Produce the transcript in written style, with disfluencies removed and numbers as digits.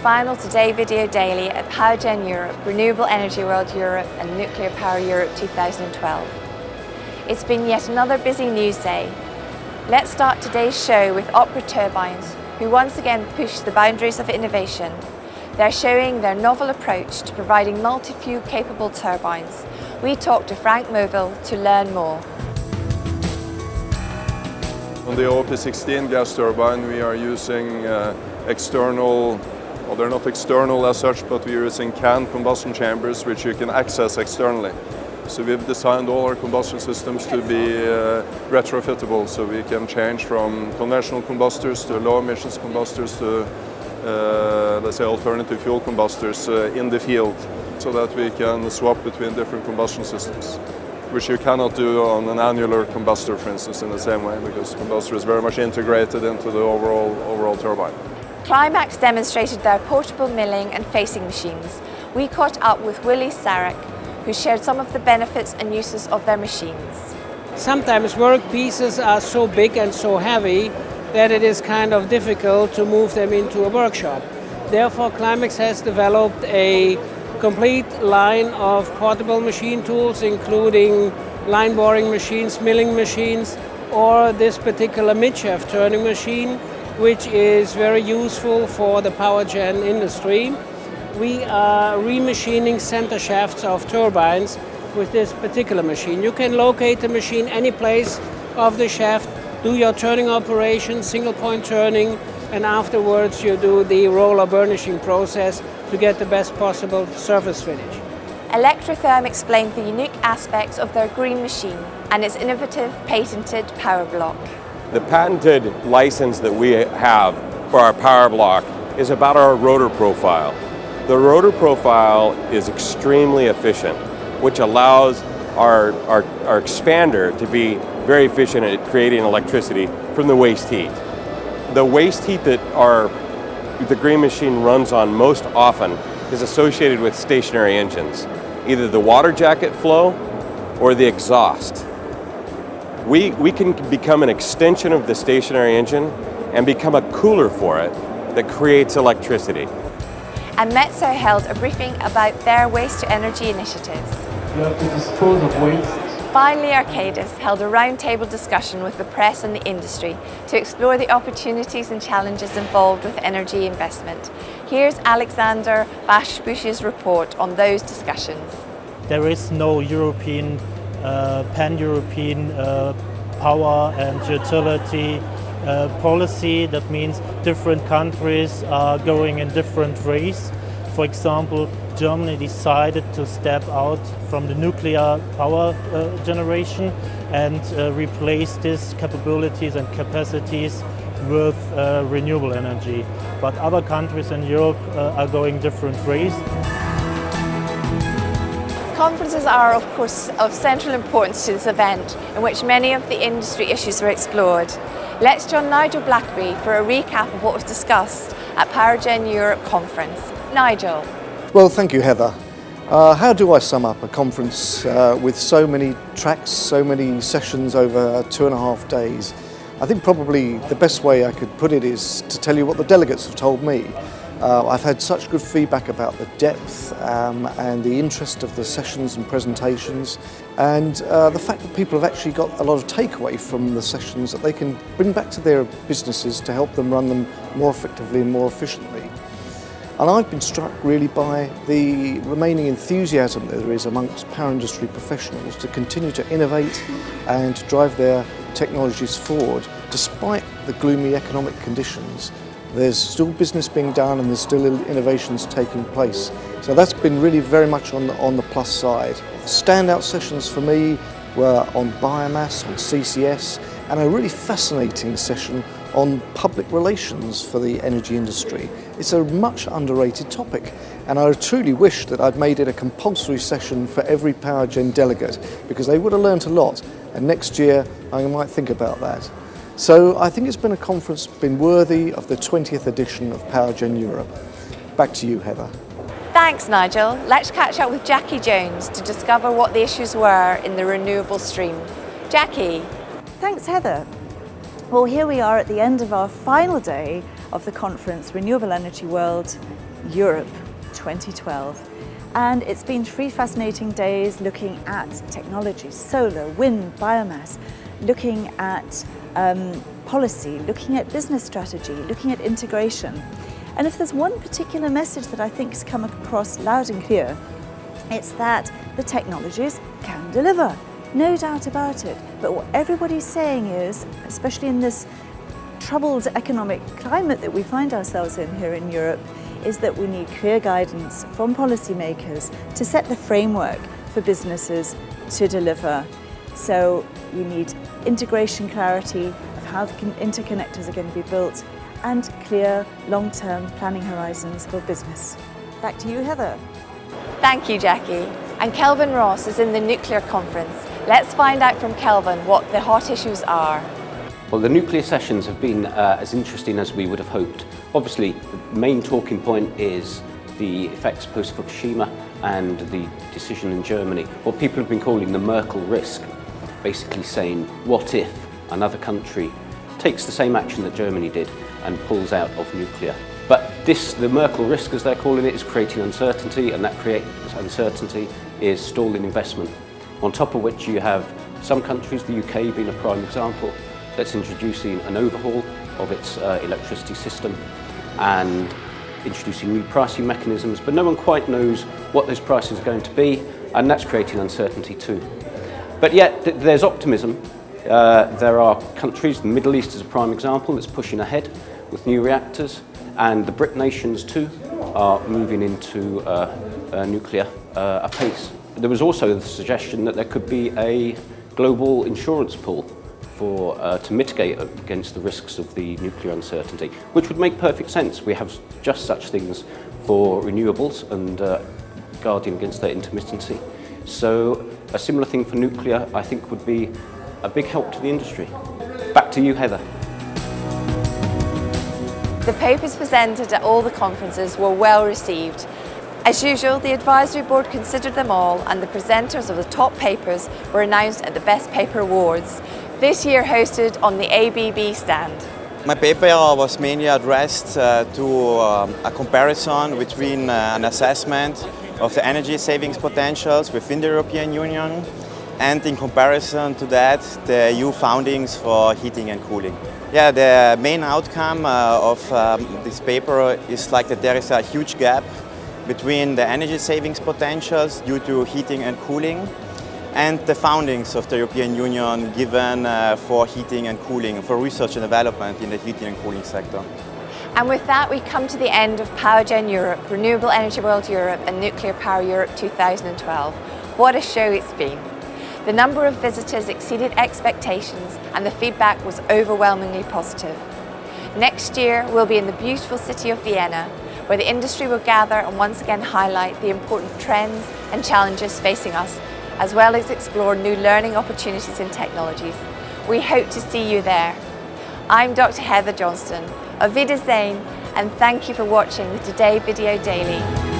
final Today Video Daily at PowerGen Europe, Renewable Energy World Europe and Nuclear Power Europe 2012. It's been yet another busy news day. Let's start today's show with Opera Turbines, who once again push the boundaries of innovation. They're showing their novel approach to providing multi-fuel capable turbines. We talked to Frank Moville to learn more. On the OP16 gas turbine, we are using external, well, they're not external as such, but we're using canned combustion chambers which you can access externally. So we've designed all our combustion systems to be retrofittable, so we can change from conventional combustors to low emissions combustors to, let's say, alternative fuel combustors in the field, so that we can swap between different combustion systems, which you cannot do on an annular combustor, for instance, in the same way, because the combustor is very much integrated into the overall turbine. Climax demonstrated their portable milling and facing machines. We caught up with Willie Sarek, who shared some of the benefits and uses of their machines. Sometimes work pieces are so big and so heavy that it is kind of difficult to move them into a workshop. Therefore, Climax has developed a complete line of portable machine tools, including line boring machines, milling machines, or this particular mid-shaft turning machine, which is very useful for the power gen industry. We are remachining center shafts of turbines with this particular machine. You can locate the machine any place of the shaft, do your turning operation, single point turning, and afterwards you do the roller burnishing process to get the best possible surface finish. Electrotherm explained the unique aspects of their green machine and its innovative patented power block. The patented license that we have for our power block is about our rotor profile. The rotor profile is extremely efficient, which allows our expander to be very efficient at creating electricity from the waste heat. The waste heat that the green machine runs on most often is associated with stationary engines, either the water jacket flow or the exhaust. We can become an extension of the stationary engine and become a cooler for it that creates electricity. And Metso held a briefing about their waste to energy initiatives. You have to dispose of waste. Finally, Arcadis held a roundtable discussion with the press and the industry to explore the opportunities and challenges involved with energy investment. Here's Alexander Baschbusch's report on those discussions. There is no European, pan-European power and utility policy. That means different countries are going in different ways. For example, Germany decided to step out from the nuclear power generation and replace these capabilities and capacities with renewable energy. But other countries in Europe are going different ways. Conferences are, of course, of central importance to this event, in which many of the industry issues were explored. Let's join Nigel Blackerby for a recap of what was discussed at PowerGen Europe conference. Nigel. Well, thank you, Heather. How do I sum up a conference with so many tracks, so many sessions over 2.5 days? I think probably the best way I could put it is to tell you what the delegates have told me. I've had such good feedback about the depth and the interest of the sessions and presentations, and the fact that people have actually got a lot of takeaway from the sessions that they can bring back to their businesses to help them run them more effectively and more efficiently. And I've been struck really by the remaining enthusiasm that there is amongst power industry professionals to continue to innovate and to drive their technologies forward despite the gloomy economic conditions. There's still business being done and there's still innovations taking place. So that's been really very much on the plus side. Standout sessions for me were on biomass, on CCS, and a really fascinating session on public relations for the energy industry. It's a much underrated topic, and I truly wish that I'd made it a compulsory session for every PowerGen delegate, because they would have learnt a lot, and next year I might think about that. So I think it's been a conference been worthy of the 20th edition of PowerGen Europe. Back to you, Heather. Thanks, Nigel. Let's catch up with Jackie Jones to discover what the issues were in the renewable stream. Jackie. Thanks, Heather. Well, here we are at the end of our final day of the conference, Renewable Energy World Europe 2012. And it's been 3 fascinating days looking at technology, solar, wind, biomass, looking at policy, looking at business strategy, looking at integration. And if there's one particular message that I think has come across loud and clear, it's that the technologies can deliver, no doubt about it. But what everybody's saying is, especially in this troubled economic climate that we find ourselves in here in Europe, is that we need clear guidance from policymakers to set the framework for businesses to deliver. So we need integration clarity of how the interconnectors are going to be built and clear long-term planning horizons for business. Back to you, Heather. Thank you, Jackie. And Kelvin Ross is in the nuclear conference. Let's find out from Kelvin what the hot issues are. Well, the nuclear sessions have been as interesting as we would have hoped. Obviously, the main talking point is the effects post-Fukushima and the decision in Germany, what people have been calling the Merkel risk, basically saying, what if another country takes the same action that Germany did and pulls out of nuclear? But the Merkel risk, as they're calling it, is creating uncertainty, and that uncertainty is stalling investment. On top of which you have some countries, the UK being a prime example, that's introducing an overhaul of its electricity system and introducing new pricing mechanisms, but no one quite knows what those prices are going to be, and that's creating uncertainty too. But yet there's optimism. There are countries, the Middle East is a prime example, that's pushing ahead with new reactors, and the BRIC nations too are moving into nuclear apace. There was also the suggestion that there could be a global insurance pool to mitigate against the risks of the nuclear uncertainty, which would make perfect sense. We have just such things for renewables and guarding against their intermittency. So a similar thing for nuclear, I think, would be a big help to the industry. Back to you, Heather. The papers presented at all the conferences were well received. As usual, the advisory board considered them all, and the presenters of the top papers were announced at the Best Paper Awards, this year hosted on the ABB stand. My paper was mainly addressed to a comparison between an assessment of the energy savings potentials within the European Union, and in comparison to that, the EU foundings for heating and cooling. Yeah, the main outcome of this paper is like that there is a huge gap between the energy savings potentials due to heating and cooling and the foundings of the European Union given for heating and cooling, for research and development in the heating and cooling sector. And with that, we come to the end of PowerGen Europe, Renewable Energy World Europe and Nuclear Power Europe 2012. What a show it's been. The number of visitors exceeded expectations and the feedback was overwhelmingly positive. Next year, we'll be in the beautiful city of Vienna, where the industry will gather and once again highlight the important trends and challenges facing us, as well as explore new learning opportunities and technologies. We hope to see you there. I'm Dr. Heather Johnston. Auf Wiedersehen, and thank you for watching the Today Video Daily.